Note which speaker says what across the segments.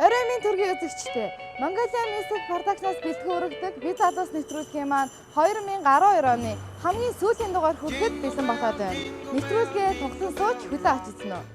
Speaker 1: Оройн төргийн үзэгчтэй Mongolian Music Production-аас бэлтгэн өргөдөг Бид залуус нэвтрүүлгийн маань 2012 оны хамгийн сүүлийн дугаар хүрэхэд бэлэн болоод байна. Нэвтрүүлгээ тогтсон сууж хөдөө очсон уу?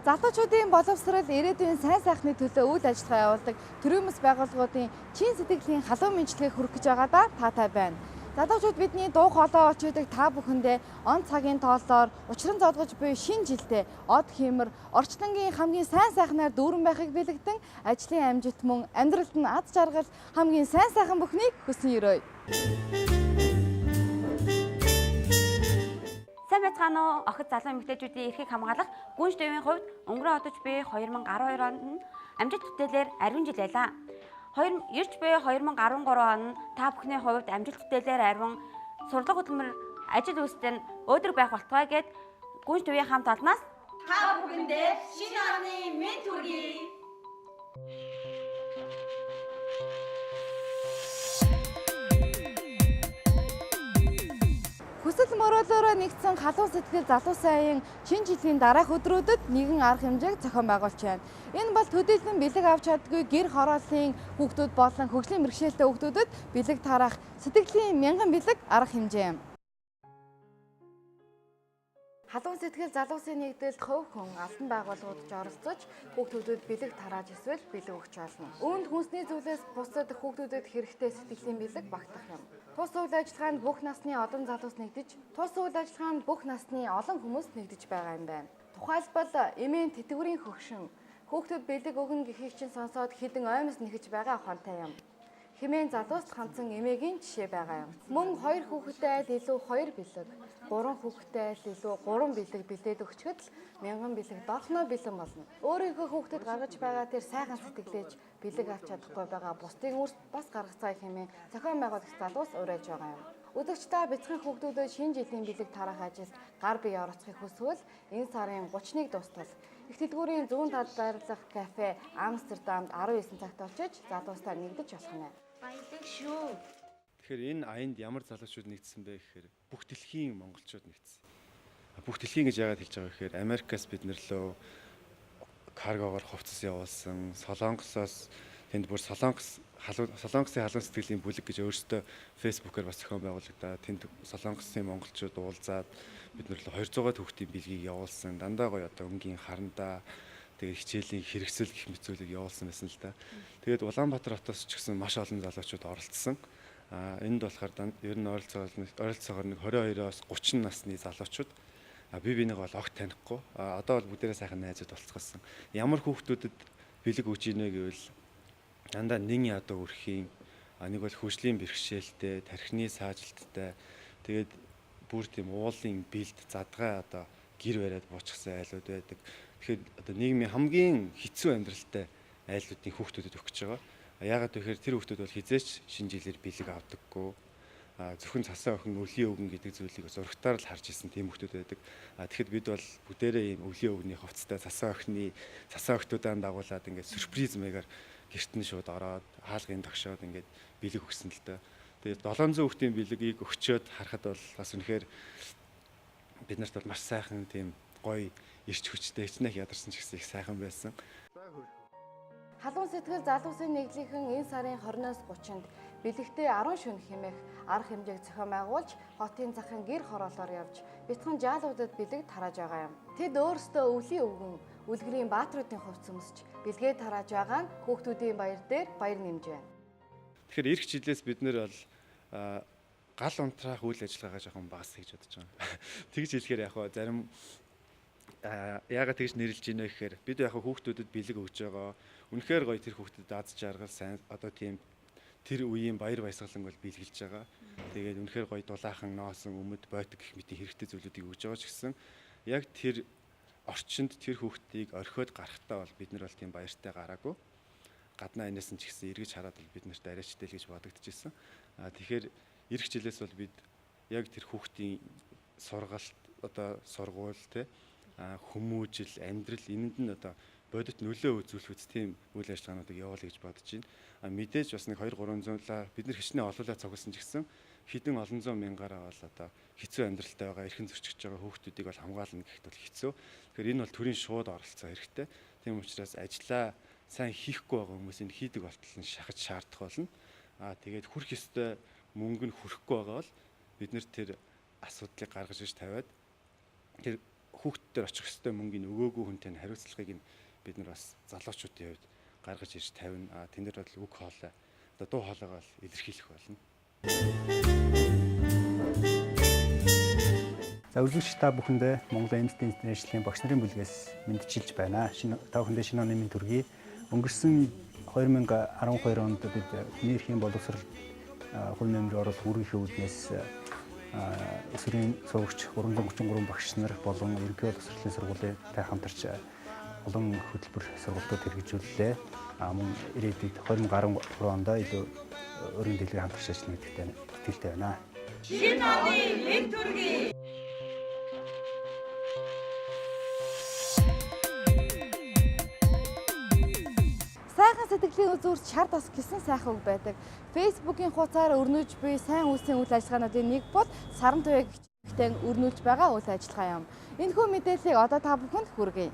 Speaker 1: Залуучуудын боловсрол ирээдүйн сайн сайхны төлөө үйл ажиллагаа явуулдаг төрийн бас байгууллагуудын чин сэтгэлийн халуун мэдлэгийг хүргэх гэж байгаадаа таатай байна. Залуучууд бидний дуу хоолой очиудаг та бүхэндээ он цагийн тооллоор учран зодгож буй шинэ жилдээ од хиймэр орчлонгийн хамгийн сайн сайхнаар дүүрэн байхыг бэлэгдэн ажлын амжилт мөн амьдралд нь аз жаргал хамгийн сайн сайхан бүхнийг хүсэн өрөөе.
Speaker 2: Сайн байцгаана уу? Охид залуу эмэгтэйчүүдийн эрхийг хамгаалах гүнж дэвийн хувьд өнгөрөө одож буй 2012 онд амжилт бүтээлээр ариун жил байлаа. Ирж буй 2013 он та бүхний хувьд амжилт бүтээлээр ариун сурлага хөтөлмөр ажил үйлстэй өөдрөг байх болтугай гэд гүнж дэвийн хамт олноос
Speaker 3: та бүхэндээ шинэ оны мэд хүргэе.
Speaker 1: Хүсэл мөрөөлөөрөө нэгдсэн халуун сэтгэл залуу сайын шинэ жилийн дараах өдрүүдэд нэгэн арга хэмжээг зохион байгуулж байна. Энэ бол төдийлөн бэлэг авч чаддгүй гэр хорооллын хүүхдүүд болон хөгжлийн бэрхшээлтэй хүүхдүүдэд бэлэг тараах сэтгэлийн мянган бэлэг арга хэмжээ юм. Халуун сэтгэл залуусын нэгдэлд хувь хүн албан байгууллагуудад оролцож хүүхдүүдэд бэлэг тарааж эсвэл бэлэг өгч болно. Үүнд хүнсний зүйлээс бусад хүүхдүүдэд хэрэгтэй сэтгэлийн бэлэг багтах юм. Тус үйл ажиллагаанд бүх насны олон залуус нэгдэж, олон хүмүүс нэгдэж байгаа юм байна. Тухайлбал эмээн тэтгэврийн хөгшин хүүхдүүд бэлэг өгнө гэхийг чинь сонсоод хідэн оймос нэхэж байгаа ухаантай юм. Хэмээн залууст хандсан эмээгийн жишээ байгаа юм. Мөн 2 хүүхэдтэй айл илүү 2 бэлэг, 3 хүүхэдтэй айл илүү 3 бэлэг бэлдээд өгчөд л мянган бэлэг доохноо бэлэн болно. Өөрийнхөө хүүхдэд гаргаж байгаа тэр сайхан сэтгэлээж бэлэг авч чадахгүй байгаа бусдын үрс бас гаргацгаая хэмээн зохион байгуулагч залуус уриалж байгаа юм. Өдөрч та бяцхан хүүхдүүдэд шинэ жилийн бэлэг тараах ажилд гар бие оролцохыг хүсвэл энэ сарын 30-ныг дуустал их дэлгүүрийн зүүн талд байрлах кафе Амстердамд 19 цагт очиж залуустай нэгдэж болох нь.
Speaker 3: Баялаг шүү.
Speaker 4: Тэгэхээр энэ аянд ямар залуучууд нэгдсэн бэ гэхээр бүх дэлхийн монголчууд нэгдсэн. Бүх дэлхийн гэж яагаад хэлж байгаа гэхээр Америкаас бид нэрлөө каргогоор хувцас явуулсан, Солонгосоос тэнд бүр Солонгосын халуун сэтгэлийн бүлэг гэж өөрсдөө фэйсбүүкээр бас зохион байгуулагдаад тэнд Солонгосын монголчууд уулзаад бид нэрлөө 200 хүүхдийн бэлгийг явуулсан. Дандаа гоё одоо өнгийн харандаа тэгээд хичээлийн хэрэгсэл гэх мэт зүйлийг явуулсан байсан л да. Тэгээд Улаанбаатар хотоос ч гэсэн маш олон залуучууд оролцсон. Энд болохоор ер нь ойролцоогоор нэг 22-оос 30 насны залуучууд би бинийг бол огт танихгүй. Одоо бол бүгдээрээ сайхан найзууд болцгоосон. Ямар хүүхдүүдэд бэлэг өгч ийнэ гэвэл дандаа нэн ядуу өрхийн, нэг бол хөгжлийн бэрхшээлтэй, тархины саажилттай, тэгээд бүр тийм уулын бэлд задгай одоо гэр бариад буучсан айлууд байдаг. Тэгэхээр одоо нийгмийн хамгийн хэцүү амьдралтай айлуудын хүүхдүүдэд өгч байгаа. Яагаад гэвэл тэр хүүхдүүд бол хизээч шинэ жилээр бэлэг авдаггүй. Зөвхөн цасан охин өвлийн өвгөн гэдэг зүйлийг зурагтаар л харж ирсэн тийм хүүхдүүд байдаг. Тэгэхэд бид бол бүгдээрээ ийм өвлийн өвгний хувцастай цасан охтуудаа дагуулад ингээд сюрприз мэйгээр гэрт нь шууд ороод хаалгын тогшоод ингээд бэлэг өгсөн л дөө. Тэгээд 700 хүүхдийн бэлгийг өгчөөд харахад бол бас үнэхээр бид нарт бол маш сайхан тийм гоё ирч хүчтэй хичнээн ядарсан ч гэсэн их сайхан байсан.
Speaker 1: Халуун сэтгэл залуусын нэгдлийнхэн энэ сарын 20-оос 30-нд бэлэгтээ 10 шөнө хэмээх арга хэмжээг зохион байгуулж хотын захын гэр хороолоор явж бяцхан жаалуудад бэлэг тарааж байгаа юм. Тэд өөрсдөө өвлийн өвгөн үлгэрийн баатруудын хувцс өмсч бэлгээ тарааж байгаа нь хүүхдүүдийн баяр дээр баяр нэмж байна.
Speaker 4: Тэгэхээр эх жилээс бид нэр бол гал унтраах үйл ажиллагаагаа жоохон багас гэж бодож байгаа. Тэгж хэлэхээр яг хаа зарим яагаад тэгж нэрлэж гинэ гэхээр бид яг хүүхдүүдэд бэлэг өгж байгаа. Үнэхээр гоё тэр хүүхдэд аз жаргал сайн одоо тийм тэр үеийн баяр баясгалан бол биелгэлж байгаа. Тэгээд үнэхээр гоё дулаахан ноосон өмд бойтог гэх мэт хэрэгтэй зүйлүүдийг өгж байгаа ч гэсэн яг тэр орчинд тэр хүүхдийг орхиод гарахтаа бол бид нар бол тийм баяртай гараагүй. Гаднаа энэс нь ч гэсэн эргэж хараад бол бид нарт арайчтай л гэж бодогдчихсэн. Тэгэхээр эх жилээс бол бид яг тэр хүүхдийн сургалт одоо сургууль те хүмүүжил амьдрал энэнд нь одоо бодит нөлөө үзүүлэх үс тийм үйл ажиллагаануудыг явуулъя гэж бодож байна. Мэдээж бас нэг 200-300-лаа бид нар хичнээн олоолаа цугласан ч гэсэн хэдэн олон зуун мянгаараа бол одоо хэцүү амьдралтай байгаа эрхэн зөрчиж байгаа хүүхдүүдийг бол хамгаална гэхэд бол хэцүү. Тэгэхээр энэ бол төрийн шууд оролцоо хэрэгтэй. Тийм учраас ажиллаа сайн хийхгүй байгаа хүмүүс энэ хийдэг болтол нь шахаж шаардах болно. Тэгээд хүрх ёстой мөнгө нь хүрэхгүй байгаа бол бид нэр тэр асуудлыг гаргаж иж тавиад тэр хүүхдтер очих ёстой мөнгөний өгөөгүй хүнтэй нь хариуцлагыг нь бид нар бас залуучуудын хувьд гаргаж иж тавина. Тэнд бол үг хоолой одоо дуу хоолойгоо илэрхийлэх болно.
Speaker 5: За үзэгч та бүхэндээ Монгол Amnesty International-ийн багш нарын бүлгээс мэдчилж байна. Та бүхэндээ шинэ оны мэнд төргий. Өнгөрсөн 2012 онд бид хүний эрхийн боловсрол хувь нэмрийн оруулах үүргийн үүднээс эсвэрийн суугч 333 багш нар болон ерөнхий боловсролын сургуулийн хамтарч олон хөтөлбөр сургалтууд хэрэгжүүллээ. Мөн ирээдүйд 2013 онд илүү өргөн дэлгэр хамтарч ажиллана гэдэгт итгэлтэй байна.
Speaker 3: Шинэ оны мэнд төргий.
Speaker 1: Сайхан сэтгэлийн үзүүрт шар тас гэсэн сайхан үг байдаг. Facebook-ийн хуудасаар өрнөж буй сайн үйлсийн үйл ажиллагаануудын нэг бол Саран туяа гэгтэн өрнүүлж байгаа үйл ажиллагаа юм. Энэхүү мэдээллийг одоо та бүхэнд хүргэе.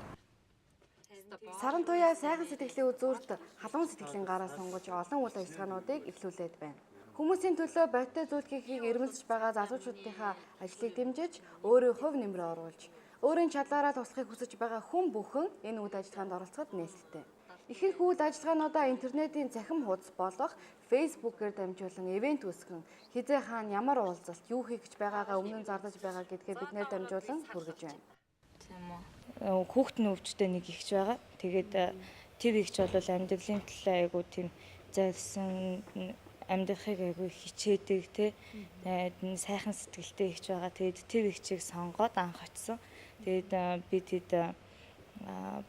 Speaker 1: Саран туяа сайхан сэтгэлийн үзүүрт халуун сэтгэлийн гараа сунгаж олон үйл ажиллагаануудыг эхлүүлээд байна. Хүмүүсийн төлөө бодиттой зүйл хийхийг эрмэлзэж байгаа залуучуудынхаа ажлыг дэмжиж, өөрийн хувь нэмрээ оруулж, өөрийн чадлаараа туслахыг хүсэж байгаа хүн бүхэн энэ үйл ажиллагаанд оролцоход нээлттэй. Ихэнх үйл ажиллагаануудаа интернетийн цахим хуудас болох Facebook-ээр дамжуулан ивент үүсгэн хизээ хаана ямар уулзалт юу хийх гэж байгаагаа өмнө нь зарлаж байгаа гэдгээ биднээр дамжуулан хүргэж байна.
Speaker 6: Тийм үү. Хүүхдийн өвчтөй нэг ихч байгаа. Тэгээд тэр ихч бол амьдралын төлөө айгуу тийм зорьсон амьдрахыг айгуу хичээдэг те. Сайхан сэтгэлтэй ихч байгаа. Тэгээд тэр ихчийг сонгоод анх очсон. Тэгээд би тэд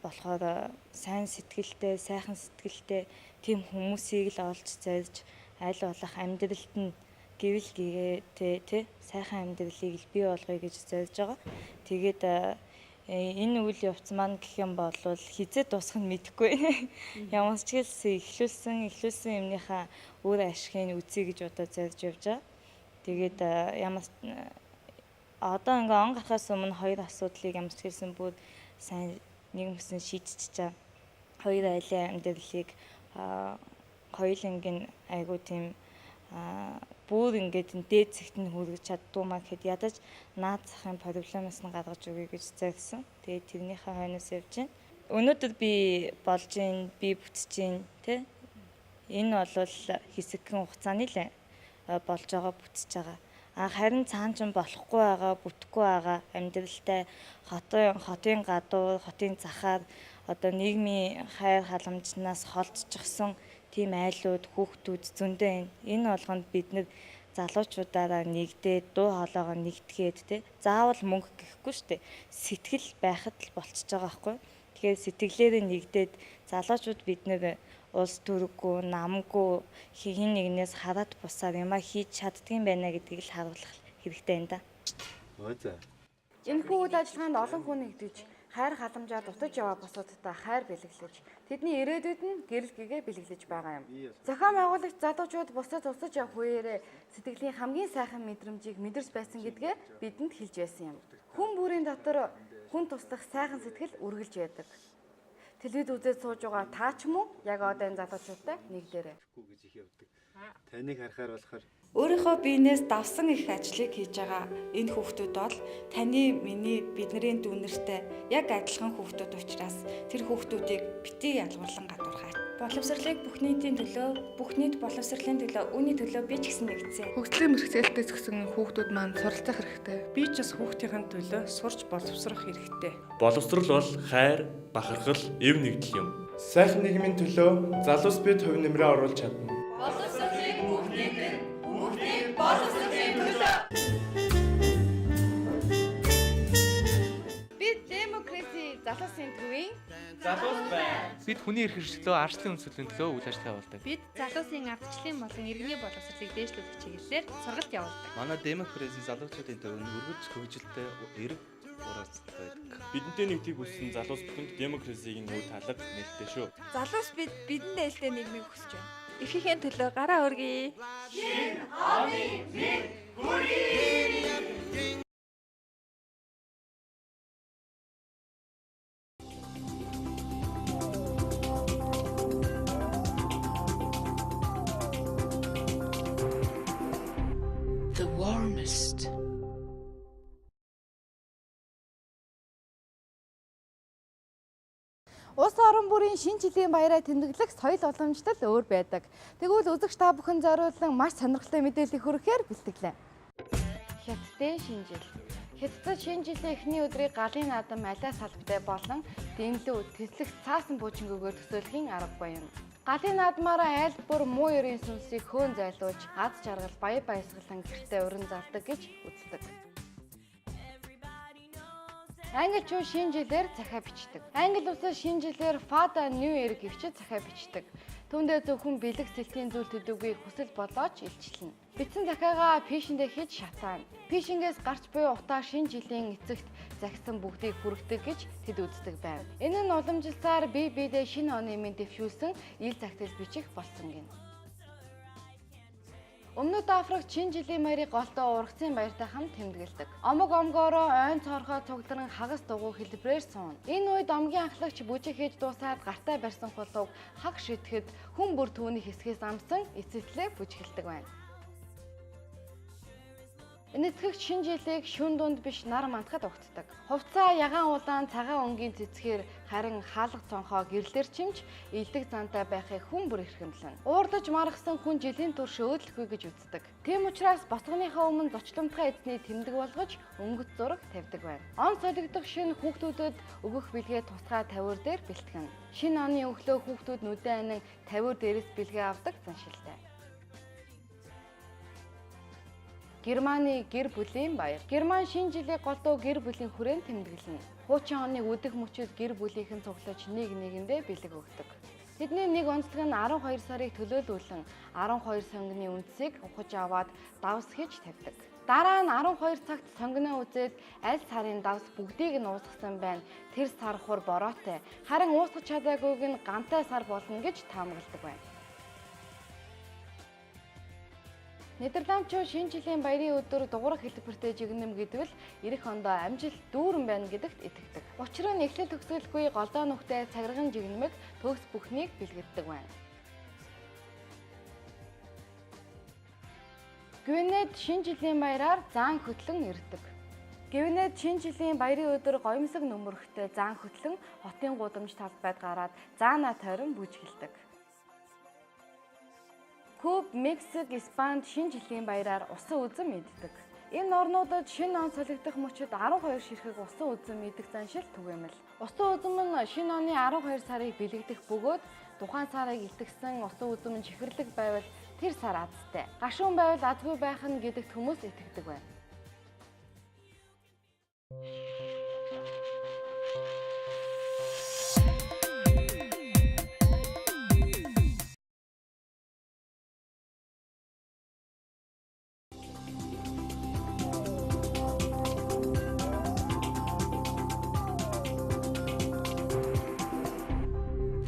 Speaker 6: болохоор сайн сэтгэлтэй, сайхан сэтгэлтэй тийм хүмүүсийг л олж зорж аль болох амьдралд нь гэвэл гээтэй тий сайхан амьдралыг л бий болгоё гэж зорж байгаа. Тэгээд энэ үйл явц маань гэх юм бол хизээ дуусах нь мэдэхгүй. Ямар ч хэлсэн эхлүүлсэн юмныхаа өөр ашигыг үзье гэж одоо зорж явж байгаа. Тэгээд ямар одоо ингээ он гарахаас өмнө хоёр асуудлыг ямар ч хэлсэн бүр сайн нэг юмсан шийдчихэж байгаа. Хоёр айлын амьдралыг хоёулангийн айгуу тийм бүр ингээд дээд зэгт нь хүргэж чаддгүй маа гэхэд ядаж наад захын проблемаас нь гаргаж өгье гэж зорьсон. Тэгээд тэрнийхээ хойноос явж байна. Өнөөдөр би болж гин, би бүтэж гин тий. Энэ бол хэсэгхэн хугацааны л болж байгаа бүтэж байгаа. Харин цаан ч болохгүй байгаа, бүтэхгүй байгаа амьдралтай хотын гадуур, хотын захаар одоо нийгмийн хайр халамжнаас холдчихсон тийм айлууд, хүүхдүүд зөндөө байна. Энэ болгонд бид нэр залуучуудаараа нэгдээд, дуу хоолойгоо нэгтгээд те. Заавал мөнгө гэхгүй шүү дээ. Сэтгэл байхад л болчихж байгаа байхгүй. Тэгэхээр сэтгэлээрээ нэгдээд залуучууд бид нэр улс төрөггүй, намгүй хин нэгнээс хараад бусаар юмаа хийж чаддгийм байна гэдгийг л харуулах хэрэгтэй энэ да.
Speaker 1: Энэхүү үйл ажиллагаанд олон хүн нэгдэж хайр халамжаар дутаж яваа бусуудтай хайр бэлэглэж, тэдний ирээдүйд нь гэрэл гэгээ бэлэглэж байгаа юм. Зохион байгуулагч залуучууд бусдад тусаж явах үеэрээ сэтгэлийн хамгийн сайхан мэдрэмжийг мэдэрч байсан гэдгээ бидэнд хэлж байсан юм. Хүн бүрийн дотор хүн туслах сайхан сэтгэл үргэлж байдаг. Телевиз үзээд сууж байгаа та ч юм уу яг одоо энэ залуучуудтай нэгдээрэй.
Speaker 4: Таныг харахаар болохоор
Speaker 7: өөрийнхөө биенээс давсан их ажлыг хийж байгаа энэ хүүхдүүд бол таны, миний, бидний дүүнэртэй яг адилхан хүүхдүүд учраас тэр хүүхдүүдийг битгий ялгуурлан гадуурхай. Боловсролыг бүх нийтийн төлөө, бүх нийт боловсролын төлөө, үүний төлөө би ч гэсэн нэгдсэн.
Speaker 8: Хөгжлийн мэргэцээлтэй зөксөн хүүхдүүд маань суралцах хэрэгтэй.
Speaker 9: Би ч бас хүүхдийн төлөө сурч боловсрох хэрэгтэй.
Speaker 10: Боловсрол бол хайр, бахархал, эв нэгдэл юм.
Speaker 11: Сайхан нийгмийн төлөө залуус бид хувь нэмрээ оруулж чадна.
Speaker 3: Боловсролыг
Speaker 10: залуус байна.
Speaker 11: Бид хүний эрх хэрэгчлөө арчлын үндэслэлийн төлөө үйл ажиллагаа явуулдаг.
Speaker 8: Бид залуусын ардчлалын болон иргэний боловсролыг дээшлүүлэх чиглэлээр сургалт явуулдаг.
Speaker 11: Манай демократийн залуучуудын төвөнд өргөж хөгжилтэй эрг ураацдаг байдаг.
Speaker 10: Бидэнтэй нэгдгийг хүссэн залуус бүхэнд демократийн нүү талаг нээлттэй шүү.
Speaker 7: Залуус бид бидэнд ээлтэй нийгмийг хүсэж байна. Эрхийн төлөө гараа өргөе.
Speaker 3: Шинэ оны мэд хүргэе.
Speaker 12: The warmest.
Speaker 1: Улс орон бүрийн шинэ жилийн баяраа тэмдэглэх соёл уламжлал өөр байдаг. Тэгвэл үзэгч та бүхэн зориулсан маш сонирхолтой мэдээллийг хүргэхээр бэлтгэлээ. Хятадын шинэ жил. Хятадд шинэ жилийн эхний өдрийг галын наадам алиа салбартай болон дэнлүү тэслэх цаасан буужингөөр төсөөлөхийн арга байна. Галын наадмаараа айл бүр муу ерийн сүнсийг хөөн зайлуулж аз жаргал баяр баясгалан гэртээ уран зардаг гэж үздэг. Англичууд шинэ жилээр захиа бичдэг. Англи улсад шинэ жилээр Fada New Year гэвч захиа бичдэг. Түүндээ зөвхөн бэлэг сэлтийн зүйл төдийгүй хүсэл болооч илчилнэ. Бичсэн захиагаа пишэндээ хийж шатаана. Пишингээс гарч буй утаа шинэ жилийн эцэгт захисан бүгдийг хүргэдэг гэж тэд үздэг байв. Энэ нь уламжилсаар бие биедээ шинэ оны мэнд дэвшүүлсэн ил загтал бичих болсон гин. Өмнөд Африкт шинэ жилийн баярыг голдоо ургацын баяртай хамт тэмдэглэдэг. Омог омгоороо ойн цорхоо цугларан хагас дугуй хэлбэрээр сууна. Энэ үед омгийн анхлагч бүжиг хийж дуусаад гартаа барьсан хулууг хаг шитгэхэд хүн бүр түүний хэсгээс амсан эцэслээ бүжгэлдэг байна. Энэтгэгч шинэ жилийг шүн дунд биш нар мандахад угтдаг. Хувцаа, ягаан улаан, цагаан өнгийн цэцгээр харин хаалга цонхоо гэрлэр чимж илдэг зантай байхыг хүн бүр эрхэмлэн. Уурдаж маргасан хүн жилийн турш өөдлөхгүй гэж үздэг. Тийм учраас босгоныхаа өмнө зочломтгой эзний тэмдэг болгож өнгөц зураг тавьдаг байна. Он солигдох шинэ хүүхдүүдэд өгөх бэлгээ тусгай тавиур дээр бэлтгэн. Шинэ оны өглөө хүүхдүүд нүдэн анин тавиур дээрээс бэлгээ авдаг заншилтай. Германы гэр бүлийн баяр. Герман шинэ жилийг голдуу гэр бүлийн хүрээнд тэмдэглэнэ. Хуучин оны үдэг мөчөд гэр бүлийнхэн цуглаж нэг нэгэндээ бэлэг өгдөг. Тэдний нэг онцлог нь 12 сарыг төлөөлүүлэн 12 сонгины үндсийг ухаж аваад давс хийж тавьдаг. Дараа нь 12 цагт сонгиноо үзээд аль сарын давс бүгдийг нь уусгасан байна. Тэр сар хур бороотой. Харин уусгах чадаагүйг нь гантай сар болно гэж таамагладаг байна. Нидерландчууд шинэ жилийн баярын өдөр дугуйр хэлбэртэй жигнэм гэдвэл эх ондоо амжилт дүүрэн байна гэдэгт итгэдэг. Учир нь эхлэл төгсгөлгүй голдоо нүхтэй цагирган жигнэмэг төгс бүхнийг бэлгэлдэг байна. Гвинед шинэ жилийн баяраар заан хөтлөн ирдэг. Гвинед шинэ жилийн баярын өдөр гоёмсог нөмөрхтэй заан хөтлөн хотын гудамж талбайд гараад заана тойрон бүжгэлдэг. Куб, Мексик, Испанд шинэ жилийн баяраар усан үзэн мэддэг. Энэ орнуудад шинэ он солигдох мөчид 12 ширхэг усан үзэн мэддэг заншил түгээмэл. Усан үзэн нь шинэ оны 12 сарыг бэлэгдэх бөгөөд тухайн сарыг илтгэсэн усан үзэн чихэрлэг байвал тэр сар азтай. Гашуун байвал азгүй байх нь гэдэгт хүмүүс итгэдэг байна.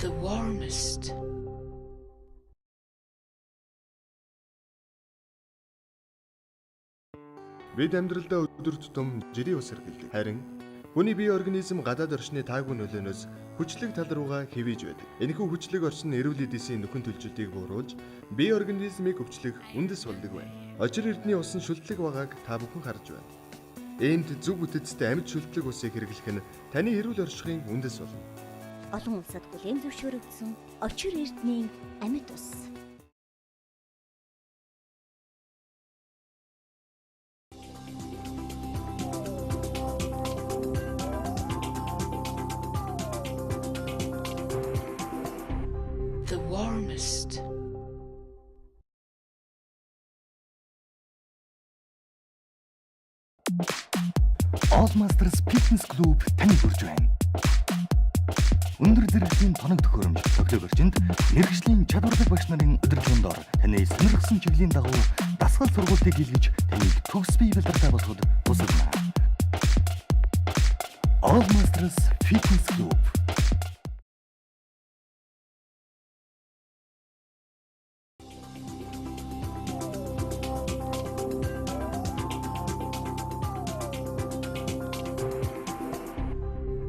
Speaker 12: The warmest.
Speaker 13: Бид амьдралдаа өдөр тутам жирийн ус хэргэлдэг. Харин хүний бие организм гадаад орчны таагүй нөлөөнөөс хүчлэг тал руугаа хэвэж байдаг. Энэхүү хүчлэг орчин эрүүл эдийн нөхөн төлжилтийг бууруулж бие организмыг өвчлөх үндэс болдог байна. Очир эрдний усан шүлтлэг байгааг та бүхэн харж байна. Энд зөв бүтэцтэй амьд шүлтлэг усыг хэрэглэх нь таны эрүүл оршихын үндэс болно.
Speaker 14: Олон улсад бүлээн зөвшөөрөгдсөн очир эрдний амьд ус.
Speaker 12: The warmest.
Speaker 15: All Masters Fitness Club таны хүрж байна. өндөр зэрэглэлийн тоног төхөөрөмж төглөг орчинд мэрэгжлийн чадвартай багш нарын удирдлагын дор таны сонирхсан чиглэлийн дагуу дасгал сургалтыг хийлгэж таныг төгс бие бэлдэртэй болгоход тусална. All Masters Fitness Club.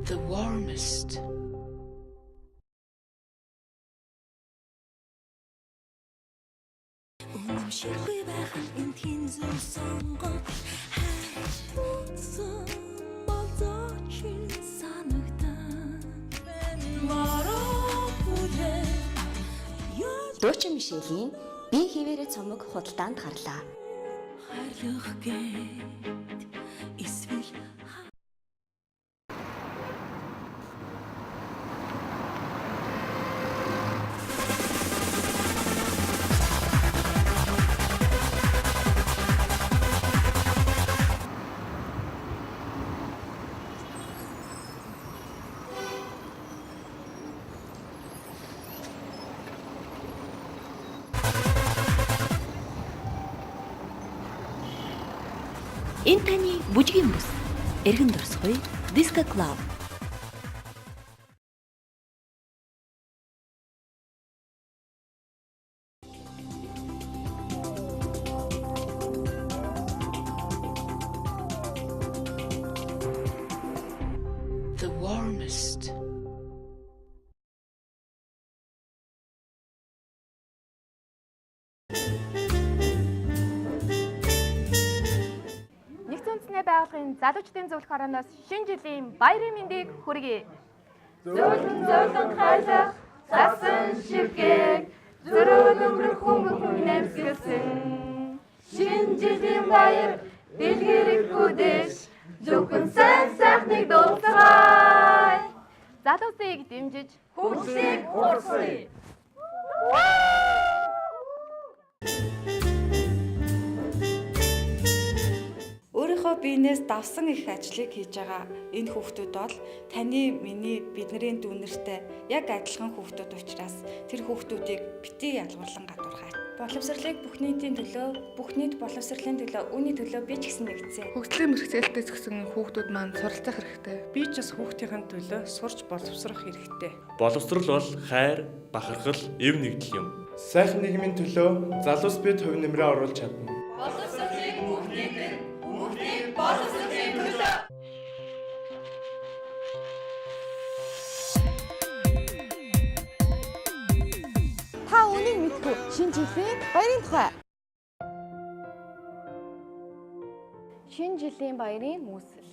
Speaker 12: The warmest.
Speaker 14: Унширгүй байхад энэ тийм зөв сонгоод хайрцсан болзоочин санагдан марапуле.
Speaker 16: Дуучин Мишелийн би хിവэрэ цомог худалдаанд гарлаа.
Speaker 14: Хайрлах гээд эсвэл
Speaker 16: энэ таны бүжгийн бүс. Эргэн дурсахгүй Disco Club.
Speaker 12: The warmest.
Speaker 17: Байгууллагын залуучдын зөвлөх хорооноос шинэ жилийн баярын мэндийг хүргэе.
Speaker 3: Зөөлөн хайлах засан ширхэг зөрөөл өнгөрөх хүмүүхэн нэмсгэлсэн. Шинэ жилийн баяр дэлгэрэх хүдэш зөвхөн сайн сайхныг дуулцгаая.
Speaker 17: Залуусыг дэмжиж
Speaker 3: хөгжлийг хурцлая.
Speaker 7: Өөрийнхөө биенээс давсан их ажлыг хийж байгаа энэ хүүхдүүд бол таны, миний, бидний дүүнертэй яг адилхан хүүхдүүд учраас тэр хүүхдүүдийг битгий ялгуурлан гадуурхаач. Боловсролыг бүх нийтийн төлөө, бүх нийт боловсролын төлөө, үүний төлөө би ч гэсэн нэгдсэн.
Speaker 9: Хөгжлийн мэргэцээлтэй зөксөн хүүхдүүд маань суралцах хэрэгтэй. Би ч бас хүүхдийн төлөө сурч боловсрох хэрэгтэй.
Speaker 10: Боловсрол бол хайр, бахархал, эв нэгдэл юм.
Speaker 18: Сайхан нийгмийн төлөө залуус бид хувь нэмрээ оруулж чадна.
Speaker 3: Боловсролыг бүх нийтэд боловсролын төлөө.
Speaker 1: Та үнийг мэдгүй шинэ жилийн баярын тухай. Шинэ жилийн баярын үүсэл.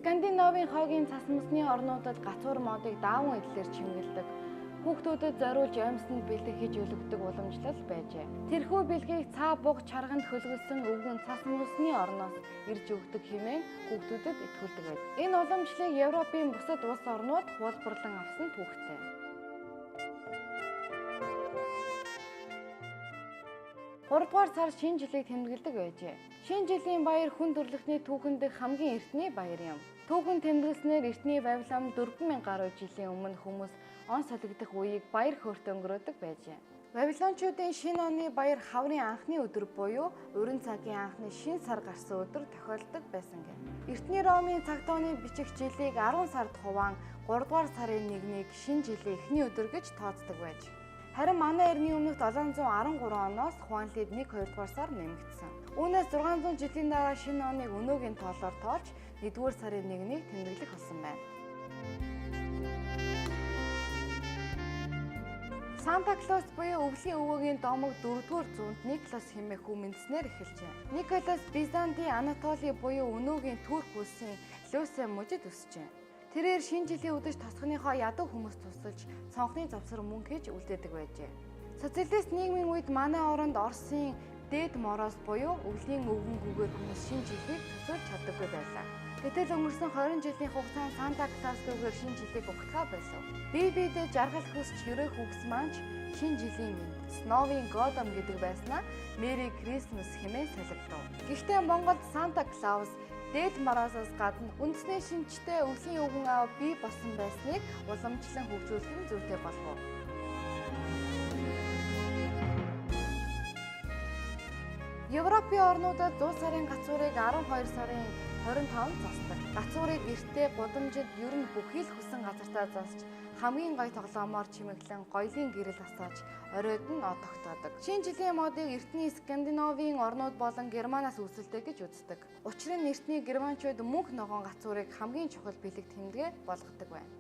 Speaker 1: Скандинавын хойгийн цас мөсний орнуудад гацуур модыг дааван эдлэр чимгэлдэг. Хүүхдүүдэд зориулж амьсанд бэлэг хийж өлгөдөг уламжлал байжээ. Тэрхүү бэлгийг цаа буг чарганд хөлгөсөн өвгөн цас мөсний орноос ирж өгдөг хэмээн хүүхдүүдэд итгүүлдэг байд. Энэ уламжлалыг Европын бусад улс орнууд хуулбарлан авсан түүхтэй. 3 дугаар сар шинэ жилийг тэмдэглэдэг байжээ. Шинэ жилийн баяр хүн төрөлхтний түүхэнд хамгийн эртний баяр юм. Түүхэн тэмдэглэснээр эртний Вавилон 4000 гаруй жилийн өмнө хүмүүс он солигдох үеийг баяр хөөртэй өнгөрөөдөг байжээ. Вавилончуудын шинэ оны баяр хаврын анхны өдөр буюу уран цагийн анхны шинэ сар гарсан өдөр тохиолдог байсан гэнэ. Эртний Ромын цаг тооны бичих жилийг 10 сард хуваан 3 дугаар сарын 1-ний шинэ жилийн эхний өдөр гэж тооцдог байж. Харин манай эртний өмнөх 713 оноос Хуанлид 1-2 дугаар сар нэмэгдсэн. Үүнээс 600 жилийн дараа шинэ оныг өнөөгийн тоолоор тоолж 1-р сарын 1-ийг тэмдэглэх болсон байна. Санта Клаус буюу өвлийн өвөөгийн домог 4-р зуунд Николас хэмээх хүн мэдснээр эхэлжээ. Николас Бизантийн Анатоли буюу өнөөгийн Турк улсын Люсе мужид өсжээ. Тэрээр шинэ жилийн өдөж тосгоныхоо ядуу хүмүүс тусалж цонхны завсар мөнгө хийж үлдээдэг байжээ. Социалист нийгмийн үед манай оронд Оросын дээд мороос буюу өвлийн өвгөнгүүгээр хүмүүс шинэ жилийг төсөөлж чаддаггүй байлаа. Гэтэл өнгөрсөн 20 жилийн хугацаанд Санта Клаусгүйгээр шинэ жилийг угтгаа байлаа. Бибидээ жаргал хүсч хэрэг хүүгс маань шинэ жилийн мэнд Сновийн Годом гэдэг байснаа Merry Christmas хэмээн солигдов. Гэхдээ Монголд Санта Клаус Дээд мараасаас гадна үндэсний шинжтэй өвлийн өвгөн аав бий болсон байсныг уламжлан хөгжүүлэх нь зүйтэй болов уу? Европын орнуудад 100 сарын гацуурыг 12 сарын 25-нд засдаг. Гацуурыг эртээ гудамжид ер нь бүхий л хүсэн газартаа засч хамгийн гоё тоглоомоор чимэглэн гоёлын гэрэл асааж оройд нь од тогтоодог. Шинэ жилийн модыг эртний Скандинавын орнууд болон Германаас үүсэлдэг гэж үздэг. Учир нь эртний германчууд мөнх ногоон гацуурыг хамгийн чухал бэлэг тэмдэгэ болгодог байна.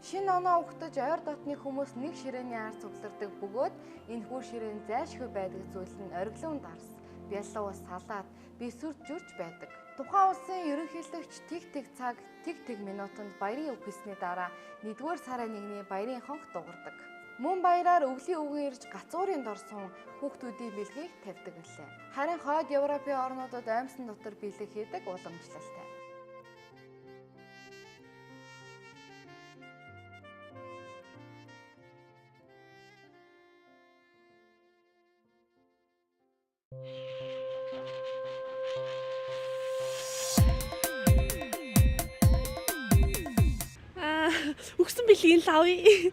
Speaker 1: Шинэ оноо угтаж ойр дотны хүмүүс нэг ширээний ар цуглардаг бөгөөд энэ хүү ширээн зайлшгүй байдаг зүйл нь ориглон дарс, бялуу салаад, бисүрт жүрч байдаг. Тухайн улсын ерөнхийлөгч тэг цаг, тэг минутанд баярын үг хэлсний дараа 1-р сарын 1-ний баярын хонх дугардаг. Мөн баяраар өвлийн өвгөн ирж гацуурын дор сун хүүхдүүдийн бэлгийг тавьдаг гэлээ. Харин хойд Европын орнуудад аймсан дотор бэлэг хийдэг уламжлалтай.
Speaker 19: Өгсөн бэлгийг л авъя.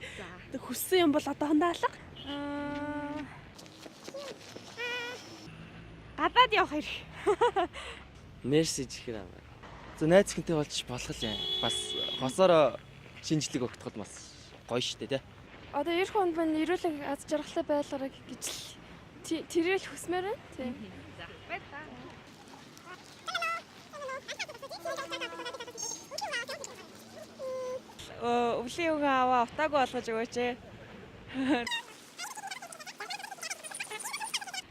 Speaker 19: Хүссэн юм бол одоохондоо алга. Гадаад явах хэрэг.
Speaker 20: Мессеж ихэр аваа. За найз хинтэй болж болох юм. Бас хосоор шинжлэх өгөхөд бас гоё штэ тий.
Speaker 19: Одоо эх хонд маань ирүүлэг аз жаргалтай байлгараа гэж л тэрэл хүсмээр байна. Тийм.
Speaker 17: За баярлалаа.
Speaker 19: Өвлийн өвгөн аваа утаагүй болгож өгөөч.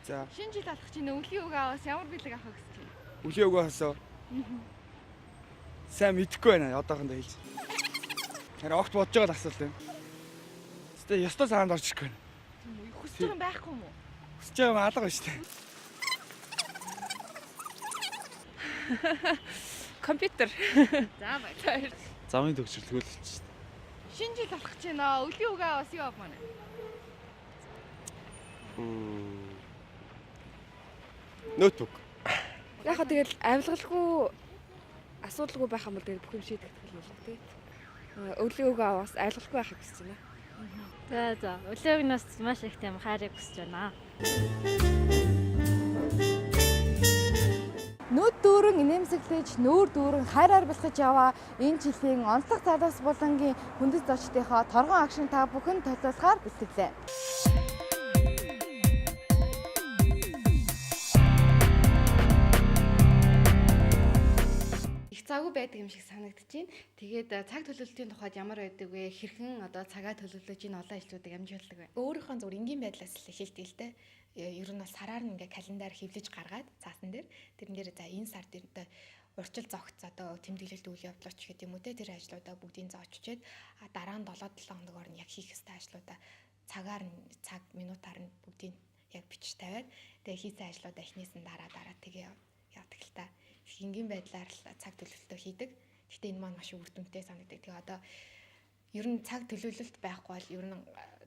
Speaker 18: За.
Speaker 17: Шинэ жил алхах чинь өвлийн өвгөн аваас ямар бэлэг авах гэж байна?
Speaker 18: Өвлийн өвгөн хасаа. Сайн мэдэхгүй байна. Одоохондоо хэлж. Тэр огт бодож байгаа асуулт юм. Гэтэ ёстой саанд орж ирэхгүй байна.
Speaker 17: Хүсэж байгаа юм байхгүй юм уу?
Speaker 18: Хүсэж байгаа юм алга байна шүү дээ.
Speaker 19: Компьютер.
Speaker 17: За баярлалаа.
Speaker 11: Замын төгсрөл хөлөвч шүү дээ.
Speaker 17: Шинэ жил алхах чинь өвлийн өвгөн аваас юу авах маань?
Speaker 18: Ноутбук.
Speaker 19: Яг хаа тэгэл авилгалгүй асуудалгүй байх юм бол тэгэл бүх юм шийдэгдэх юм л тий. Өвлийн өвгөн аваас авилгалгүй байхыг хүсэж байна.
Speaker 8: За өвлийн өвгнөөс маш их тийм хайрыг хүсэж байна.
Speaker 1: Нүд дүүрэн инээмсэглэж, нүүр дүүрэн хайр арбилгаж яваа энэ жилийн онцлог залуус булангийн хүндэт зочдынхоо торгон агшин та бүхэн төлөөлөхөөр бэлтгэлээ.
Speaker 17: Их завгүй байдаг юм шиг санагдаж байна. Тэгээд цаг төлөвлөлтийн тухайд ямар байдаг вэ? Хэрхэн одоо цагаа төлөвлөж энэ олон ажлуудыг амжуулдаг вэ?
Speaker 21: Өөрийнхөө зур энгийн байдлаас л эхэлдэг л дээ. Ер нь бол сараар нь ингээ календар хэвлэж гаргаад цаасан дээр тэрэн дээр за энэ сард энэ урьдчил зогц одоо тэмдэглэлт үйл явдлаач гэдэг юм уу те тэр ажлуудаа бүгдийг заоччээд дараа нь 7-7 хоногор нь яг хийх ёстой ажлуудаа цагаар нь цаг минутаар нь бүгдийг яг бичиж тавиад тэгээ хийсэн ажлуудаа эхнээс нь дараа тэгээ яадаг л та энгийн байдлаар л цаг төлөвлөлтөө хийдэг. Гэхдээ энэ маань маш үр дүнтэй санагддаг. Тэгээ одоо ер нь цаг төлөвлөлт байхгүй бол ер нь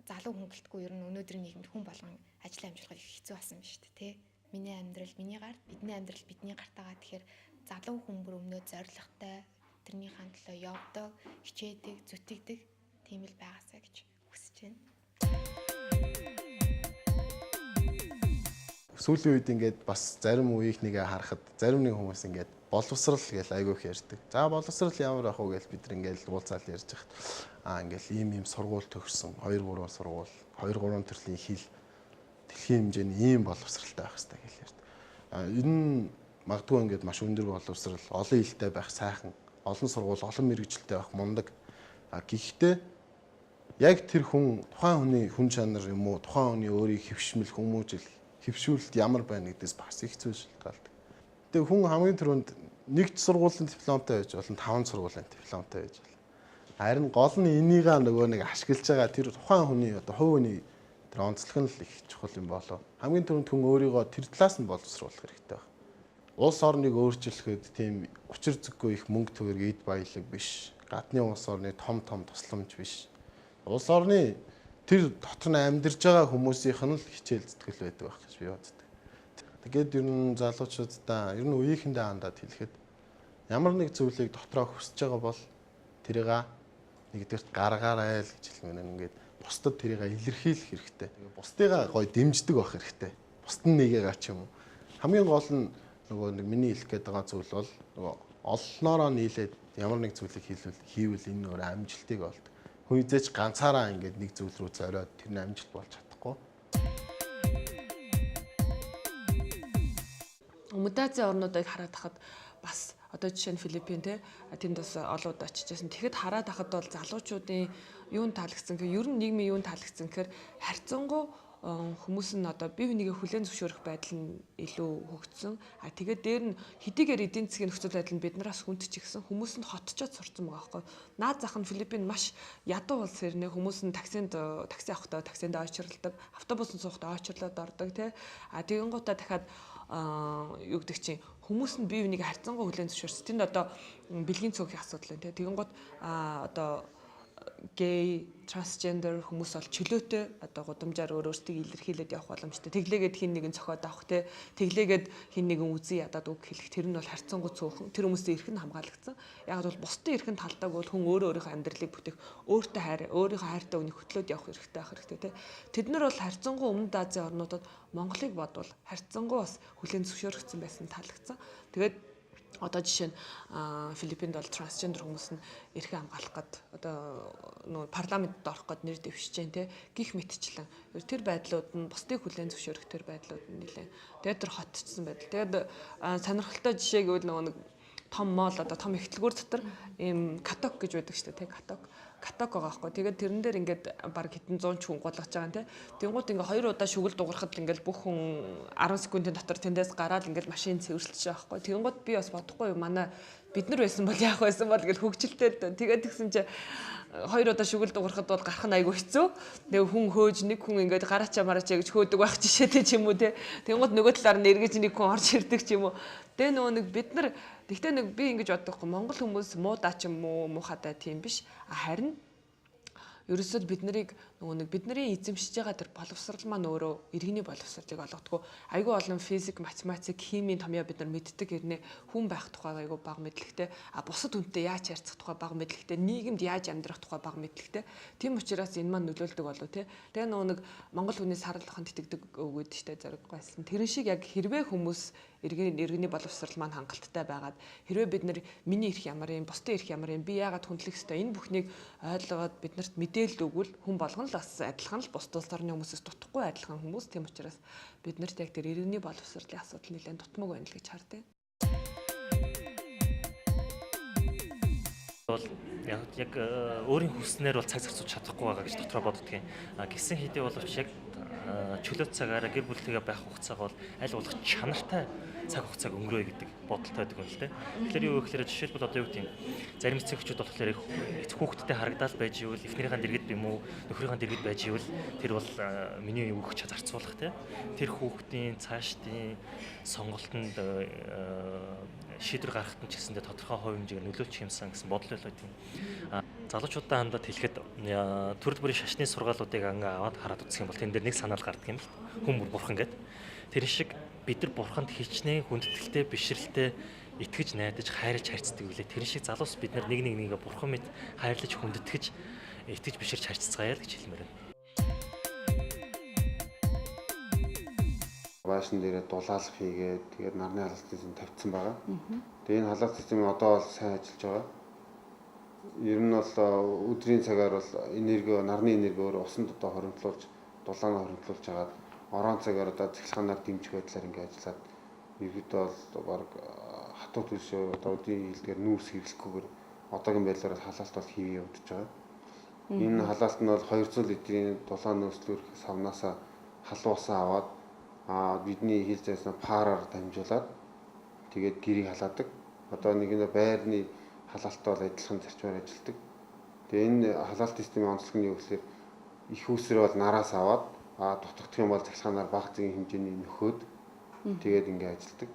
Speaker 21: залуу хүн гэлтгүй ер нь өнөөдрийн нийгэмд хүн болгон ажлын амжилтыг хэцүү болсон байна шүү дээ тий. Миний амьдрал миний гар, бидний амьдрал бидний гартагаа тэгэхээр залуу хүн бүр өмнөө зоригтой тэрнийхэн төлөө явдаг, хичээдэг, зүтгэдэг тийм л байгаасаа гэж хүсэж байна.
Speaker 13: Сүүлийн үед ингээд бас зарим үеийнхнийгээ харахад зарим нэг хүмүүс ингээд боловсрал гэж айгүйх ярьдаг. За боловсрал ямар ах вэ гэж бид нар ингээд уулзаал ярьж хахад ингээд ийм сургууль төгссөн 2-3 сургууль 2-3 төрлийн хэл дэлхийн хэмжээний ийм боловсралтай байх хэрэгтэй гэж ярьдаг. Энэ нь магадгүй ингээд маш өндөр боловсрал, олон хэлтэй байх сайхан, олон сургууль, олон мэргэжилтэй байх мундаг. Гэхдээ яг тэр хүн тухайн хүний хүн чанар юм уу, тухайн хүний өөрийг хэвшмэл хүмүүжил хөвшүүлэлт ямар байна гэдээс бас их зүйл шалтгаалдаг. Тэгээ хүн хамгийн түрүүнд нэг сургуулийн дипломтой байж болно, 5 сургуулийн дипломтой байж болно. Харин гол нь энийгээ нөгөө нэг ашиглаж байгаа тэр тухайн хүний одоо хувь хүний тэр онцлог нь л их чухал юм болоо. Хамгийн түрүүнд хүн өөрийгөө тэр талаас нь боловсруулах хэрэгтэй байна. Улс орныг өөрчлөхөд тийм учир зүггүй их мөнгө төгрөг эд баялаг биш. Гадны улс орны том тусламж биш. Улс орны
Speaker 2: тэр дотор нь амьдарч байгаа хүмүүсийнх нь л хичээл зүтгэл байдаг байх гэж би боддог. Тэгээд ер нь залуучуудаа ер нь үеийнхэндээ хандаад хэлэхэд ямар нэг зүйлийг дотроо хүсэж байгаа бол тэрийг нэгдүгээрт гаргаарай л гэж хэлмээр байна. Ингээд бусдад тэрийг илэрхийлэх хэрэгтэй. Бусдыгаа гоё дэмждэг байх хэрэгтэй. Бусд нь нэгээгаа ч юм уу. Хамгийн гол нь нөгөө миний хэлэх гээд байгаа зүйл бол нөгөө олноороо нийлээд ямар нэг зүйлийг хийвэл энэ өөр амжилтыг олд. Хүн эзэж ганцаараа ингээд нэг зүйл рүү зориод тэр нь амжилт болж чадахгүй.
Speaker 9: Өмнөд Азийн орнуудыг хараад хахад бас одоо жишээ нь Филиппин тэнд бас олоод очиж байсан. Тэгэхэд хараад хахад бол залуучуудын юунд таалагдсан гэхээр ер нь нийгмийн юунд таалагдсан гэхээр харьцангуй хүмүүс нь одоо бие бинийгээ хүлээн зөвшөөрөх байдал нь илүү хөгжсөн. Тэгээд дээр нь хэдийгээр эдийн засгийн нөхцөл байдал нь биднээс хүндчихсэн хүмүүс нь хотчоод сурцсан байгаа байхгүй. Наад зах нь Филиппин маш ядуу улс хэрнээ хүмүүс нь такси авахдаа таксинд ойчролдог, автобусанд суухдаа ойчрлоод ордог тий. Тэгэн гутаа дахиад юу гэдэг чинь хүмүүс нь бие бинийг харьцангуй хүлээн зөвшөөрсөн. Тэнд одоо бэлгийн цөөхөн асуудал байна тий. Тэгэн гут одоо гей, трансгендер хүмүүс бол чөлөөтэй одоо гудамжаар өөрөөсөө илэрхийлээд явах боломжтой. Тэглээгээд хин нэгэн цохоод авах те. Тэглээгээд хин нэгэн үзий ядаад үг хэлэх тэр нь бол харьцангуй цөөхөн. Тэр хүмүүсийн эрх нь хамгаалагдсан. Яг бол бусдын эрх нь талдаг бол хүн өөрийнхөө амьдралыг бүтээх, өөрийнхөө хайртай үнийг хөтлөөд явах хэрэгтэй байх хэрэгтэй те. Тэд нар бол харьцангуй Өмнөд Азийн орнуудад Монголыг бодвол харьцангуй бас хүлээн зөвшөөрөгдсөн байсан таалагдсан. Тэгээд одоо жишээ нь Филиппинд бол трансгендер хүмүүс нь эрхээ хамгаалах гээд одоо нөө парламентд орох гээд нэр дэвшиж जैन те гих мэтчлэн тэр байдлууд нь бусдыг хүлээн зөвшөөрөх тэр байдлууд нь нэлээ. Тэгээд тэр хотчсон байдал. Тэгээд сонирхолтой жишээ гэвэл нөгөө нэг том моол одоо том ихтлгүүр дотор ийм каток гэж байдаг шүү дээ те каток байгаа байхгүй. Тэгээд тэрэн дээр ингээд баг хэдэн 100 ч хүн гулгаж байгаа юм те. Тэнгууд ингээ 2 удаа шүгэл дуурахад ингээл бүх хүн 10 секундын дотор тэндээс гараад ингээл машин цэвэрлэж байгаа байхгүй. Тэнгууд би бас бодохгүй манай бид нар байсан бол яах байсан бол гэл хөвгчлээ. Тэгээд тэгсэн чи 2 удаа шүгэл дуурахад бол гарах нь айгүй хэцүү. Тэгээ хүн хөөж нэг хүн ингээд гараачаа марачаа гэж хөөдөг байх жишээтэй ч юм уу те. Тэнгууд нөгөө талаар нь эргэж нэг хүн орж ирдэг ч юм уу. Тэгээ нөгөө нэг бид нар тэгтээ нэг би ингэж боддоггүй Монгол хүмүүс муудаа ч юм уу муухатай тийм биш. Харин ерөөсөө бид нарыг нөгөө нэг бидний эзэмшиж байгаа тэр боловсрал маань өөрөө иргэний боловсралыг олгодгоо айгүй олон физик, математик, химийн томьёо бид нар мэддэг хэрнээ хүн байх тухай айгүй бага мэдлэгтэй бусад хүнтэй яаж харьцах тухай бага мэдлэгтэй нийгэмд яаж амьдрах тухай бага мэдлэгтэй тийм учраас энэ маань нөлөөлдөг болов те тэгээ нөгөө нэг монгол хүний сарлаханд итгэдэг өгөөд штэ зэрэг байсан тэрэн шиг яг хэрвээ хүмүүс иргэний боловсрал маань хангалттай байгаад хэрвээ бид нар миний эрх ямар юм бусдын эрх ямар юм би яагаад хүндлэх ёстой энэ бүхнийг ойлгоод биднэрт мэдээлэл өгвөл хүн болгон л бас адилхан л бус улс орны хүмүүсээс дутхгүй адилхан хүмүүс тийм учраас биднэрт яг тэр иргэний боловсролын асуудал нэлээд дутмаг байна л гэж хардیں۔
Speaker 22: Бол яг өөрийн хүснээр бол цаг зарцуулж чадахгүй байгаа гэж дотроо боддгийн. Гисэн хэдий боловч яг чөлөө цагаараа гэр бүлтэйгээ байх хугацаага бол аль болох чанартай цаг хугацааг өнгөрөөе гэдэг бодолтой байдаг юм л те. Тэгэхээр юу гэхээр жишээлбэл одоо юу гэдэг юм зарим эцэг эхчүүд болохоор хүүхдтэй харагдаал байж ивэл эхнэрийнхээ дэргэд юм уу нөхрийнхээ дэргэд байж ивэл тэр бол миний юу гэж зарцуулах те. Тэр хүүхдийн цаашдын сонголтонд шийдвэр гаргахад нь ч гэсэндээ тодорхой хувь хэмжээгээр нөлөөлчих юмсан гэсэн бодол байлаа тийм. Залуучуудаа хандаад хэлэхэд төрөл бүрийн шашны сургаалуудыг ангаа аваад хараад үзэх юм бол тэн дээр нэг санаал гардаг юм л хүн бүр бурхан гэдэг. Тэр шиг бид нар бурханд хичнээн хүндэтгэлтэй бишрэлтэй итгэж найдаж хайрлаж харьцдаг үлээ. Тэр шиг залуус бид нар нэг нэгээ бурхан мэд хайрлаж хүндэтгэж итгэж биширч харьцгаая л гэж хэлмээр байна.
Speaker 23: Баашин дээрээ дулаалах хийгээд тэгээд нарны халаалт систем тавьсан байгаа. Тэгээд энэ халаалт систем одоо бол сайн ажиллаж байгаа. Ер нь бол өдрийн цагаар бол нарны энерги өөр усанд одоо хоримтлуулж, дулаанаа хоримтлуулж хагаад орон цагаар одоо цахилгаанаар дэмжих байдлаар ингээд ажиллаад ерөөдөө бол баг хатуу төлшөө одоо үдийн хилдгээр нүүрс хэрэглэхгүйгээр одоогийн байдлаар халаалт бол хийе явагдаж байгаа. Энэ халаалт нь бол 200 литрийн дулаан нөөцлөр савнаасаа халуусаа аваад бидний хил зайснаа параар дамжуулаад тэгээд гэрийг халаадаг. Одоо нэг нь байрны халаалттай бол адилхан зарчмаар ажилладаг. Тэгээд энэ халаалт системийн онцлог нь юу гэхээр их үүсрээ бол нараас аваад дутагдах юм бол цахилгаанаар бага зэгийн хэмжээний нөхөөд тэгээд ингээд ажилладаг.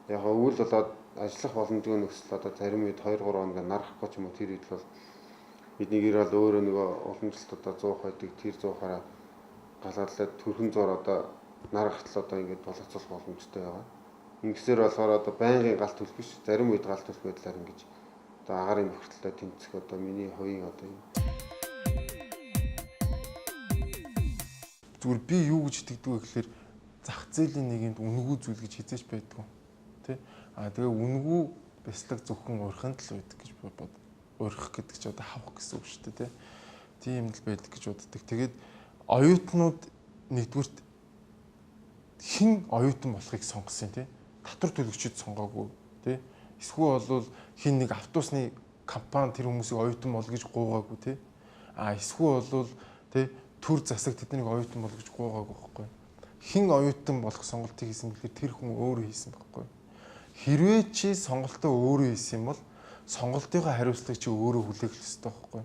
Speaker 23: Яг өвөл болоод ажиллах боломжгүй нөхцөл одоо зарим үед 2-3 хоног нарахгүй ч юм уу тэр үед бол Бидний гэр бол өөрөө нөгөө уламжлалт одоо 100 байдаг тэр 100-аараа галгаалаад төрхөн зур одоо наргахтал одоо ингээд боловцуулах боломжтой байгаа. Ингэсээр болохоор одоо байнгын галт төлөх биш, зарим үед галт төлөх байдлаар ингэж одоо агарын бохирдолтой тэмцэх одоо миний хувийн одоо юм.
Speaker 2: Зүгээр би юу гэж итгэдэг вэ гэхээр зах зээлийн нийгэмд үнэгүй зүйл гэж хизээч байдгүй. Тэ? Тэгээ үнэгүй бяцлаг зөвхөн урханд л байдаг гэж бод. Урих гэдэг чинь одоо хавах гэсэн үг шүү дээ, тэ? Тийм л байдаг гэж боддог. Тэгээд оюутнууд нэгдүгürt хэн оюутан болохыг сонгосон тий? Татвар төлөгчид сонгоогүй тий? Эсвэл бол хин нэг автобусны компани тэр хүмүүсийг оюутан бол гэж гуугаагүй тий? Эсвэл бол тий төр засаг тэднийг оюутан бол гэж гуугаагүй байхгүй. Хин оюутан болох сонголтыг хийсэн гэхээр тэр хүн өөрөө хийсэн байхгүй. Хэрвээ чи сонголтоо өөрөө хийсэн юм бол сонголтынхаа хариуцлагыг чи өөрөө хүлээх ёстой байхгүй.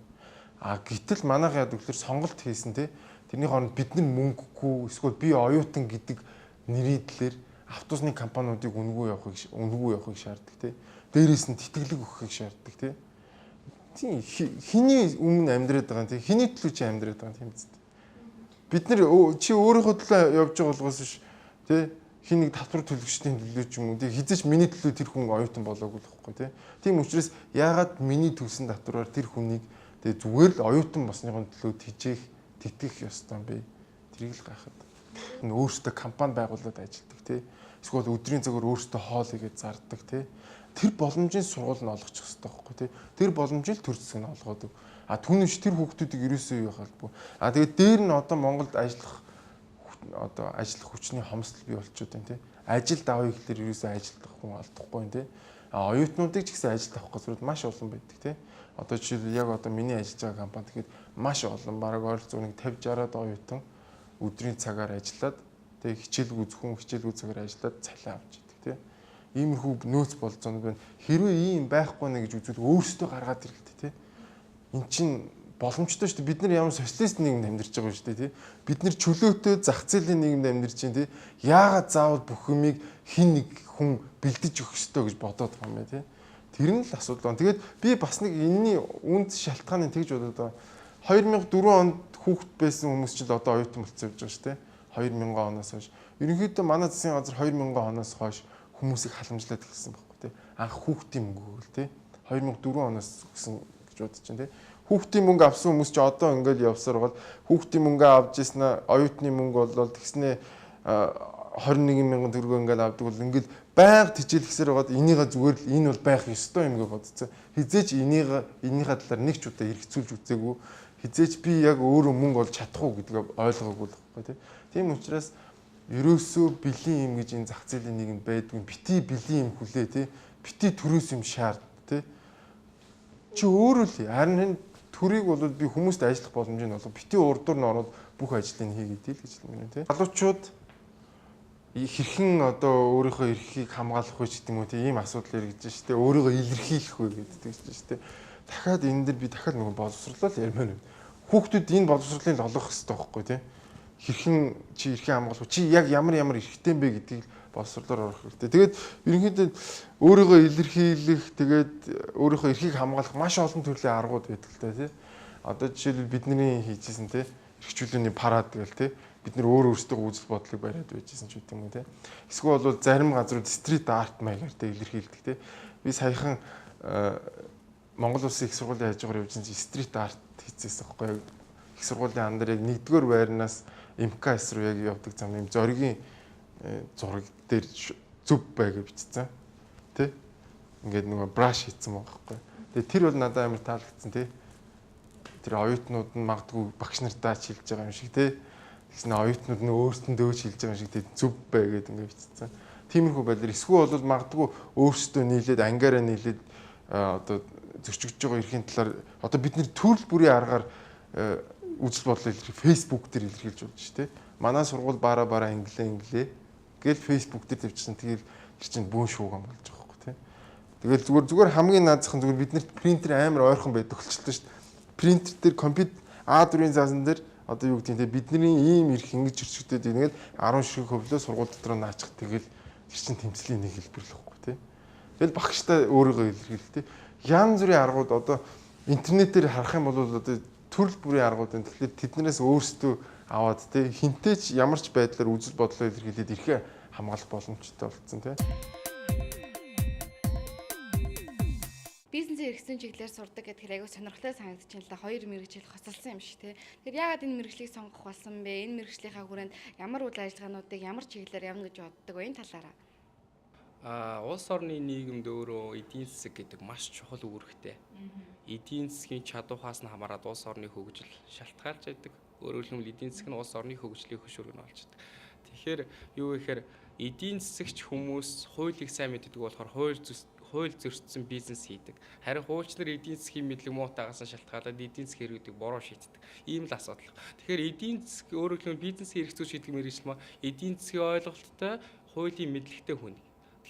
Speaker 2: Гэтэл манайх яд гэхээр сонголт хийсэн тий? Тэрний хооронд бид нар мөнгөгүй эсвэл би оюутан гэдэг нэрийдлэр автобусны компаниудыг үнэгүй явахыг шаарддаг тий. Дээрээс нь тэтгэлэг өгөхийг шаарддаг тий. Тийм хиний өмнө амьдраад байгаа тий. Хиний төлөө чи амьдраад байгаа тийм үст. Бид нар чи өөрийнхөө төлөө явж байгаа болохоос биш тий. Хин нэг татвар төлөгчдийн төлөө ч юм уу тий. Хизээч миний төлөө тэр хүн оюутан болоогүй л байхгүй тий. Тийм учраас яагаад миний төлсөн татвараар тэр хүнийг тий зүгээр л оюутан болсныхын төлөө тижээх тэтгэх ёстой юм бэ. Тэрийг л гайхаад. Өөрөөсөө компани байгуулад ажилладаг тий. Эсвэл өдрийн цагаар өөрөөсөө хоол игээд зардаг тий. Тэр боломжийн сургууль нь олгочих хэрэгтэй байхгүй тий. Тэр боломжийг төр засаг нь олгодог. Түүнээс тэр хүүхдүүдийг ерөөсөө юу халбгүй. Тэгээд дээр нь одоо Монголд ажиллах хүчний хомсдол бий болчиход байна тий. Ажилд авъя гэхээр ерөөсөө ажилдах хүн алдахгүй байна тий. Оюутнуудыг ч гэсэн ажилд авах газрууд маш олон байдаг тий. Одоо жишээл яг одоо миний ажиллаж байгаа компани тэгэхэд маш олон бараг ойролцоог 50-60-аад оюутан өдрийн цагаар ажиллаад тэгээ хичээлгүй зөвхөн хичээлгүй цагаар ажиллаад цалин авч идэг тий. Иймэрхүү нөөц болцоонд байна. Хэрвээ ийм байхгүй нэ гэж үзвэл өөрсдөө гаргаад ирэхтэй тий. Эн чинь боломжтой шүү дээ. Бид нар ямар социалист нийгэмд амьдарч байгаа шүү дээ тий. Бид нар чөлөөтэй зах зээлийн нийгэмд амьдарч байна тий. Яагаад заавал бүх юмыг хин нэг хүн бэлдэж өгөх ёстой гэж бодоод байгаа юм бэ тий. Тэр нь л асуудал байна. Тэгээд би бас нэг энэний үнд шалтгааныг тэгж бодоод байгаа. 2004 онд хүүхэд байсан хүмүүс ч л одоо оюутан болцсон явж байгаа шүү дээ. 2000 оноос хойш. Ерөнхийдөө манай засгийн газар 2000 оноос хойш хүмүүсийг халамжлаад эхэлсэн байхгүй тий. Анх хүүхдийн мөнгө өгөл тий. 2004 оноос гэсэн гэж бодож байна тий. Хүүхдийн мөнгө авсан хүмүүс ч одоо ингээл явсаар бол хүүхдийн мөнгө авч ийснэ оюутны мөнгө бол тэгснэ 21,000 төгрөгөө ингээл авдаг бол ингээл байнга тижээлгсээр байгаад энийгээ зүгээр л энэ бол байх ёстой юм гэж бодцоо. Хизээч энийхээ талаар нэг ч удаа хэрэгцүүлж үзээгүй. Хизээч би яг өөрөө мөнгө олж чадах уу гэдгийг ойлгоогүй л байхгүй тий. Тийм учраас ерөөсөө бэлэн юм гэж энэ зах зээлийн нийгэмд байдгүй. Бити бэлэн юм хүлээ тий. Бити төрөөс юм шаард тий. Чи өөрөө л харин төрийг бол би хүмүүст ажиллах боломжийг олго. Бити урдуур нь ороод бүх ажлыг хийгээд л гэж хэлмээр тий. Залуучууд хэрхэн одоо өөрийнхөө эрхийг хамгаалах вэ гэдэг юм уу тийм асуудал иргэж штэ өөрийгөө илэрхийлэх вэ гэдэг штэ дахиад энэ дэр би дахиад нэг боловсруулал ярмаар байна. Хүүхдүүд энэ боловсруулалтыг олгох хэрэгтэй байхгүй тийм хэрхэн чи эрхээ хамгаалах чи яг ямар эрхтэй юм бэ гэдгийг боловсруулалаар орох хэрэгтэй. Тэгээд ерөнхийдөө өөрийгөө илэрхийлэх тэгээд өөрийнхөө эрхийг хамгаалах маш олон төрлийн аргууд байдаг л да тийм. Одоо жишээлбэл бидний хийжсэн тийм эрхчлөөний парад гэл тийм бид нэр өөрсдөө үзэл бодлыг бариад байжсэн ч гэдэг юм уу те. Эсвэл бол зарим газрууд стрит арт маягаар те илэрхийлдэг те. Би саяхан Монгол Улсын их сургуулийн хажуугаар явжсэн чинь стрит арт хийчихсэн байхгүй юу. Их сургуулийн андар яг 1-р байрнаас МКС руу яг явдаг зам юм зоригийн зураг дээр зүв байгээ бичсэн те. Ингээд нөгөө браш хийсэн байгаа байхгүй. Тэгээ тэр бол надад амар таалагдсан те. Тэр оюутнууд нь магадгүй багш нартаа чилж байгаа юм шиг те. Тэгснэ оюутнууд нь өөрсдөндөө шилж байгаа шиг тийм зүв бай гэдэг ингээд бичсэн. Тиймэрхүү байдлаар эсвэл бол магадгүй өөрсдөө нийлээд ангиараа нийлээд одоо зөрчигдөж байгаа эрхийн талаар одоо бид нэр төрөл бүрийн аргаар үзэл бодлоо фэйсбુક дээр илэрхийлж болж шүү дээ. Манай сургууль бара инглээ гээл фэйсбુક дээр тавьчихсан. Тэгээд тэр чинь бүүн шууган болж байгаа байхгүй тийм. Тэгэл зүгээр хамгийн наазах нь зүгээр бид нарт принтер амар ойрхон байдаг болчихлоо шүү дээ. Принтер дээр компьютер A4-ийн заасан дээр одоо юу гэдэг нь бидний ийм эрх ингэж зөрчигдөд ингээд 10 ширхэг хөвлөө сургууль дотор наачих тэгэл тэр чин тэмцлийн нэг хэлбэр л واخгүй тий. Тэгэл багштай өөрийгөө илэрхийлэх тий. Янз бүрийн аргууд одоо
Speaker 4: интернетээр харах юм бол одоо төрөл бүрийн аргуудын тэгэхээр тэднээс өөрсдөө аваад тий хинтээ ч ямар ч байдлаар үзэл бодлоо илэрхийлээд ирэхээ хамгаалах боломжтой болсон тий.
Speaker 17: Бизнесийн эргэсэн чиглэлээр сурдаг гэдгээр айгүй сонирхолтой санагдчихээн л да. 2 мэргэжил хосолсон юм шиг тий. Тэгэхээр яагаад энэ мэргэжлийг сонгох болсон бэ? Энэ мэргэжлийнхаа хүрээнд ямар үйл ажиллагаануудыг ямар чиглэлээр явна гэж боддог вэ? Энэ талаараа.
Speaker 5: Улс орны нийгэмд өөрөө эдийн засаг гэдэг маш чухал үүрэгтэй. Эдийн засгийн чадвархаас нь хамаарат улс орны хөгжил шалтгаалж байдаг. Өөрөөр хэлбэл эдийн засаг нь улс орны хөгжлийн хөшүүрэг нь болж байдаг. Тэгэхээр юу гэхээр эдийн засагч хүмүүс хуулийг сайн мэддэг болохоор хууль зөрчсөн бизнес хийдэг. Харин хуульчлаар эдийн засгийн мэдлэг муутайгаас нь шалтгаалаад эдийн засгийн хэрэгүүдийг буруу шийддэг. Ийм л асуудал. Тэгэхээр эдийн засаг өөрөөр хэлбэл бизнесийн эрх зүйн шийдвэр мэргэжил маань эдийн засгийн ойлголттой хуулийн мэдлэгтэй хүн.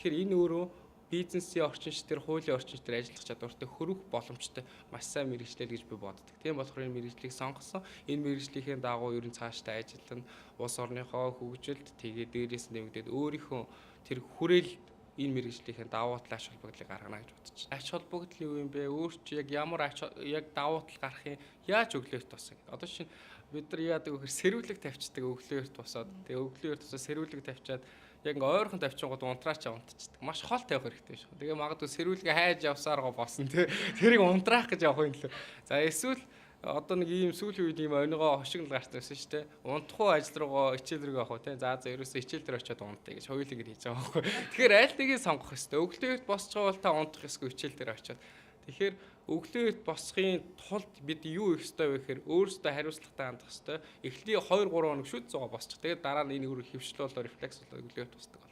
Speaker 5: Тэгэхээр энэ өөрөө бизнесийн орчинч төр хуулийн орчинч төр ажиллах чадвартай хөрөх боломжтой маш сайн мэргэжлэл гэж би боддог. Тийм болохоор энэ мэргэжлийг сонгосон. Энэ мэргэжлийн дагуу ерөн цаашдаа ажиллана. Улс орныхоо хөгжилд тэгээд дээрээс нэмэгдээд өөрийнхөө тэр хүрээлэлд энэ мэргэжлийн давуу тал ач холбогдлыг гаргана гэж бодож байна. Ач холбогдол юу юм бэ? Өөр чи яг ямар яг давуу тал гарахын яаж өглөөрт тусах. Одоо чинь бид нар яадаг вэ? Сэрүүлэг тавьчихдаг өглөөрт тусаад. Тэгээ өглөөрт тусаад сэрүүлэг тавьчаад яг ойрхон тавьчихгод унтраач унтчихдаг. Маш хол тавих хэрэгтэй шүү. Тэгээ магадгүй сэрүүлгээ хайж явсаар босон тий. Тэрийг унтраах гэж явах юм лээ. За эсвэл одоо нэг ийм сүүлийн үед ийм онигоо хошигнол гарч ирсэн шүү дээ. Унтахгүй ажил руугаа хичээл рүү явах уу тий. За ерөөсөө хичээл дээр очиод унтъя гэж хоёулаа ингэ хийж байгаа байхгүй. Тэгэхээр аль нэгийг сонгох хэрэгтэй. Өглөөрт босч байгаа бол та унтах ёсгүй хичээл дээр очиод. Тэгэхээр өглөөрт босхын тулд бид юу их ёстой вэ гэхээр өөрсдөө хариуцлагатай хандах ёстой. Эхлэлийн 2 3 хоног шүд зугаа босчих. Тэгээд дараа нь энэ өөр хөвшил болоо рефлекс болоо өглөөрт тусдаг бол.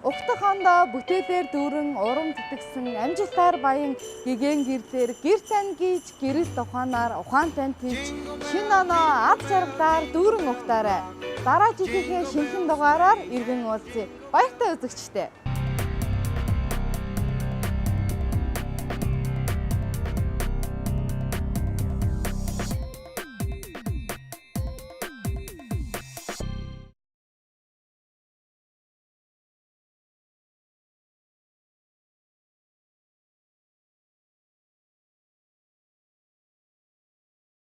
Speaker 1: Угтах хондоо бүтээлээр дүүрэн урам тэтгсэн амжилтаар баян гэгэн гэрлэр гэр тань гийж гэрэл туханаар ухаантай тийж шинэ оноо ад жаргалаар дүүрэн угтаарай. Дараа жилийнхээ шинэхэн дугаараар иргэн уулзъя. Баяртай үзэгчтэй.